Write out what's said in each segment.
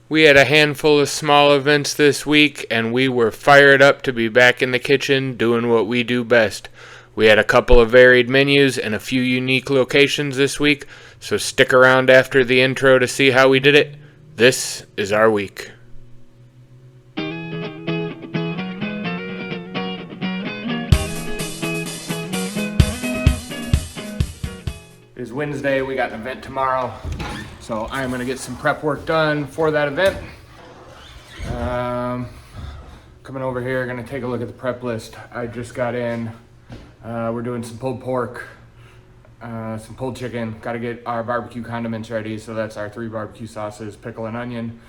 We had a handful of small events this week, and we were fired up to be back in the kitchen doing what we do best. We had a couple of varied menus and a few unique locations this week, so stick around after the intro to see how we did it. This is our week. It is Wednesday, we got an event tomorrow, so I'm going to get some prep work done for that event. Coming over here, going to take a look at the prep list. I just got in. We're doing some pulled pork, some pulled chicken. Got to get our barbecue condiments ready, so that's our 3 barbecue sauces, pickle and onion.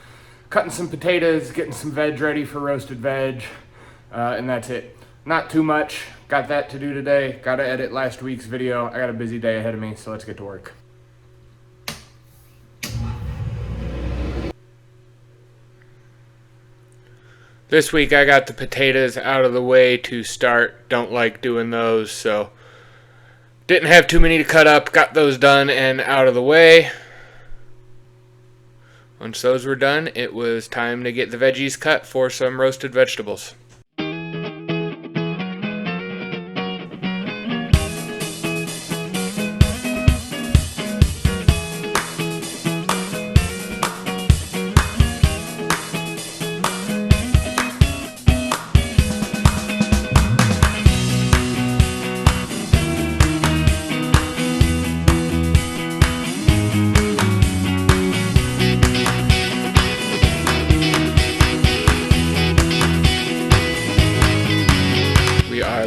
Cutting some potatoes, getting some veg ready for roasted veg, and that's it. Not too much. Got that to do today. Got to edit last week's video. I got a busy day ahead of me, so let's get to work. This week I got the potatoes out of the way to start. Don't like doing those, so didn't have too many to cut up. Got those done and out of the way. Once those were done, it was time to get the veggies cut for some roasted vegetables.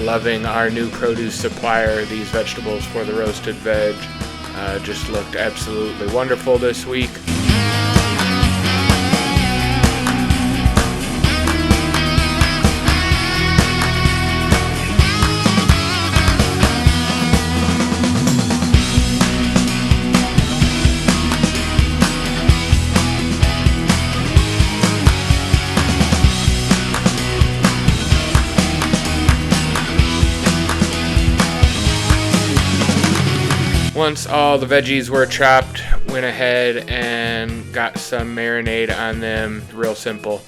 Loving our new produce supplier. These vegetables for the roasted veg just looked absolutely wonderful this week. Once all the veggies were chopped, went ahead and got some marinade on them. Real simple,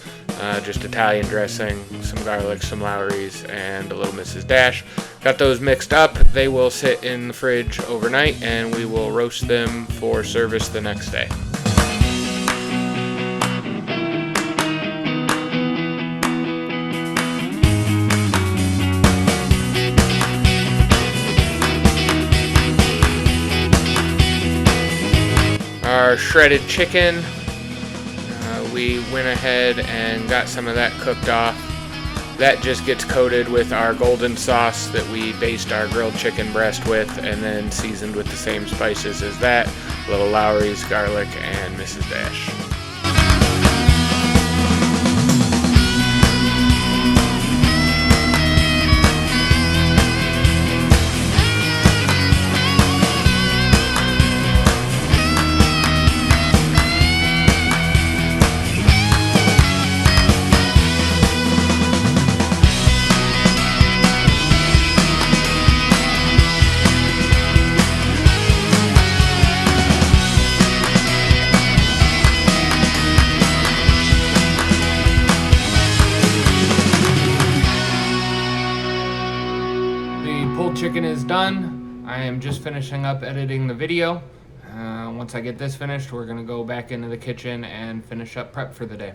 just Italian dressing, some garlic, some Lowry's, and a little Mrs. Dash. Got those mixed up. They will sit in the fridge overnight, and we will roast them for service the next day. Our shredded chicken, we went ahead and got some of that cooked off. That just gets coated with our golden sauce that we based our grilled chicken breast with, and then seasoned with the same spices as that, a little Lowry's, garlic, and Mrs. Dash. Chicken is done. I am just finishing up editing the video. Once I get this finished, we're going to go back into the kitchen and finish up prep for the day.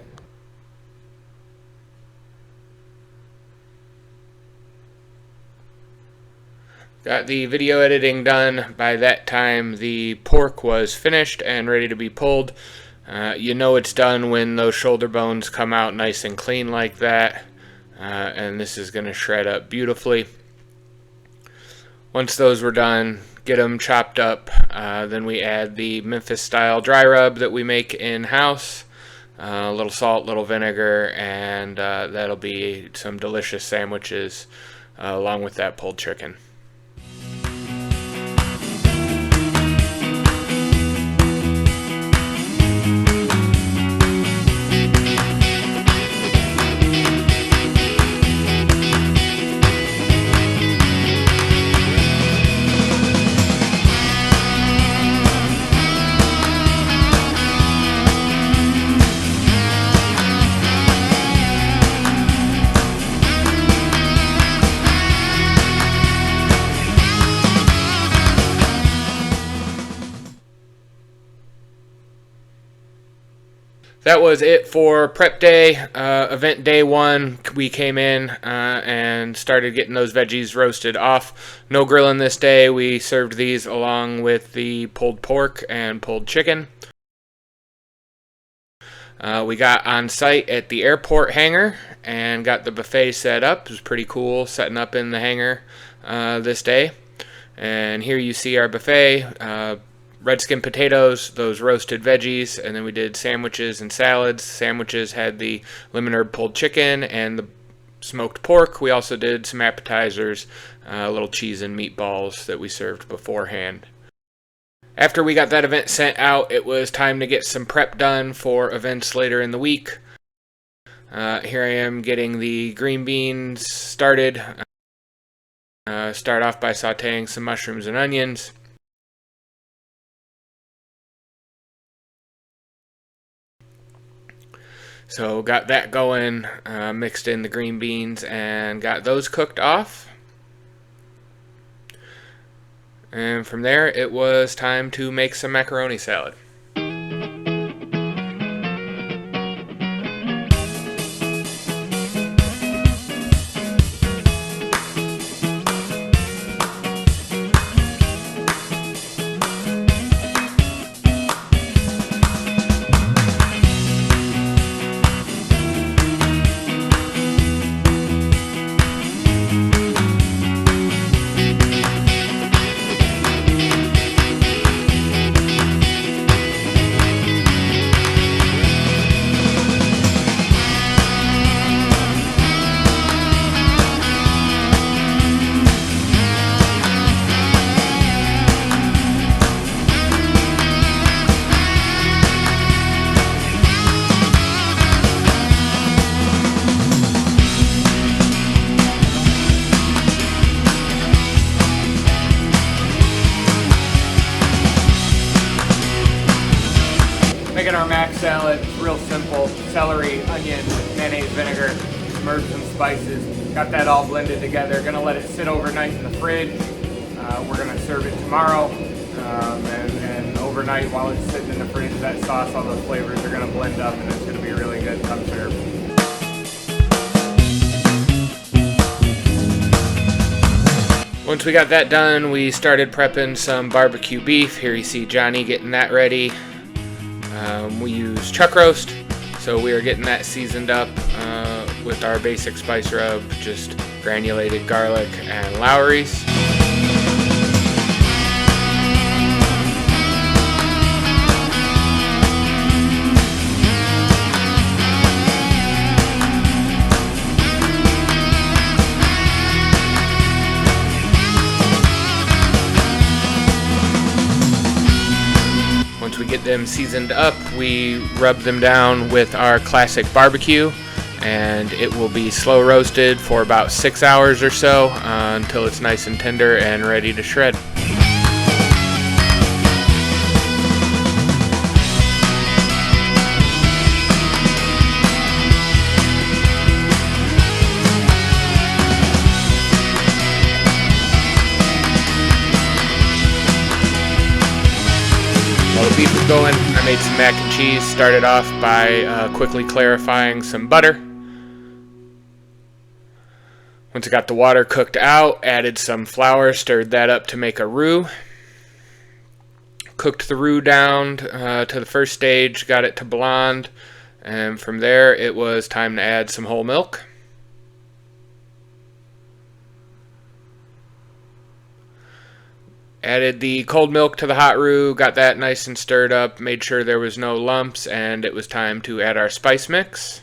Got the video editing done. By that time, the pork was finished and ready to be pulled. You know it's done when those shoulder bones come out nice and clean like that. And this is going to shred up beautifully. Once those were done, get them chopped up. Then we add the Memphis style dry rub that we make in-house. A little salt, little vinegar, and that'll be some delicious sandwiches along with that pulled chicken. That was it for prep day. Event day one, we came in and started getting those veggies roasted off. No grilling this day. We served these along with the pulled pork and pulled chicken. We got on site at the airport hangar and got the buffet set up. It was pretty cool setting up in the hangar this day. And here you see our buffet. Red skin potatoes, those roasted veggies, and then we did sandwiches and salads. Sandwiches had the lemon herb pulled chicken and the smoked pork. We also did some appetizers, little cheese and meatballs that we served beforehand. After we got that event sent out, it was time to get some prep done for events later in the week. Here I am getting the green beans started. Start off by sauteing some mushrooms and onions. So got that going, mixed in the green beans and got those cooked off. And from there it was time to make some macaroni salad. Making our mac salad, it's real simple. Celery, onion, mayonnaise, vinegar, some herbs and spices. Got that all blended together. Gonna let it sit overnight in the fridge. We're gonna serve it tomorrow. And overnight while it's sitting in the fridge, that sauce, all the flavors are gonna blend up and it's gonna be really good come serve. Once we got that done, we started prepping some barbecue beef. Here you see Johnny getting that ready. We use chuck roast, so we are getting that seasoned up with our basic spice rub, just granulated garlic and Lowry's. Once we get them seasoned up, we rub them down with our classic barbecue, and it will be slow roasted for about 6 hours or so until it's nice and tender and ready to shred. While the beef was going, I made some mac and cheese. Started off by quickly clarifying some butter. Once I got the water cooked out, added some flour, stirred that up to make a roux. Cooked the roux down to the first stage, got it to blonde, and from there it was time to add some whole milk. Added the cold milk to the hot roux, got that nice and stirred up, made sure there was no lumps, and it was time to add our spice mix.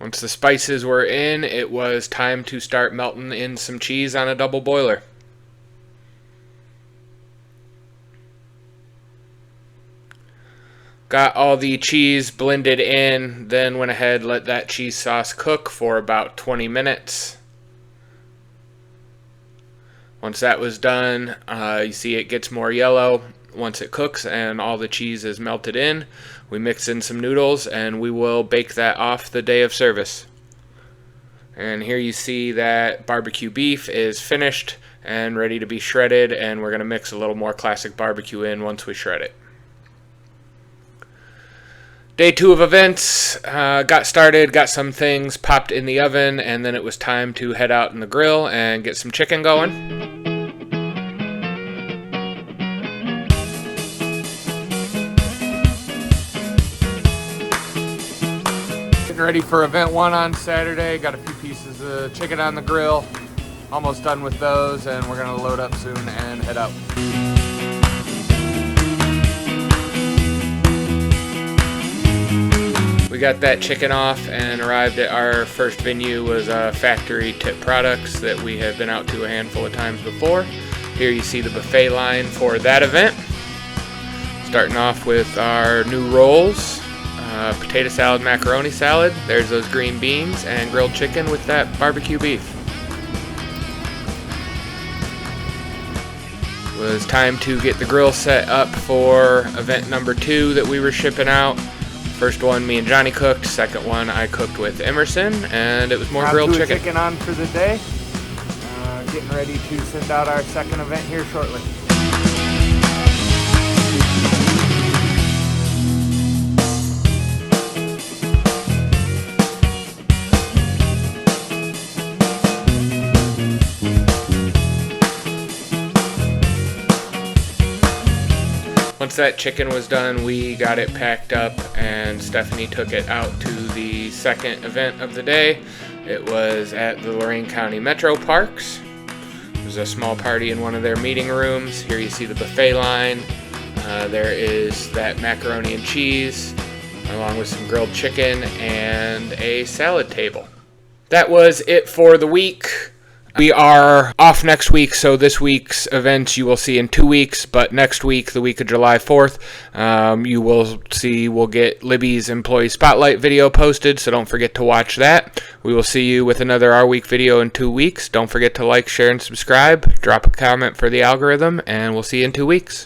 Once the spices were in, it was time to start melting in some cheese on a double boiler. Got all the cheese blended in, then went ahead, let that cheese sauce cook for about 20 minutes. Once that was done, you see it gets more yellow. Once it cooks and all the cheese is melted in, we mix in some noodles and we will bake that off the day of service. And here you see that barbecue beef is finished and ready to be shredded, and we're going to mix a little more classic barbecue in once we shred it. Day 2 of events, got started, got some things popped in the oven, and then it was time to head out in the grill and get some chicken going. Getting ready for event 1 on Saturday. Got a few pieces of chicken on the grill. Almost done with those, and we're gonna load up soon and head out. We got that chicken off and arrived at our first venue. Was Factory Tip Products that we have been out to a handful of times before. Here you see the buffet line for that event. Starting off with our new rolls, potato salad, macaroni salad. There's those green beans and grilled chicken with that barbecue beef. It was time to get the grill set up for event number 2 that we were shipping out. First one me and Johnny cooked, second one I cooked with Emerson, and it was more grilled chicken. On for the day. Getting ready to send out our second event here shortly. Once that chicken was done, we got it packed up and Stephanie took it out to the second event of the day. It was at the Lorain County Metro Parks. It was a small party in one of their meeting rooms. Here you see the buffet line. There is that macaroni and cheese, along with some grilled chicken and a salad table. That was it for the week. We are off next week, so this week's events you will see in 2 weeks, but next week, the week of July 4th, you will see we'll get Libby's Employee Spotlight video posted, so don't forget to watch that. We will see you with another Our Week video in 2 weeks. Don't forget to like, share, and subscribe. Drop a comment for the algorithm, and we'll see you in 2 weeks.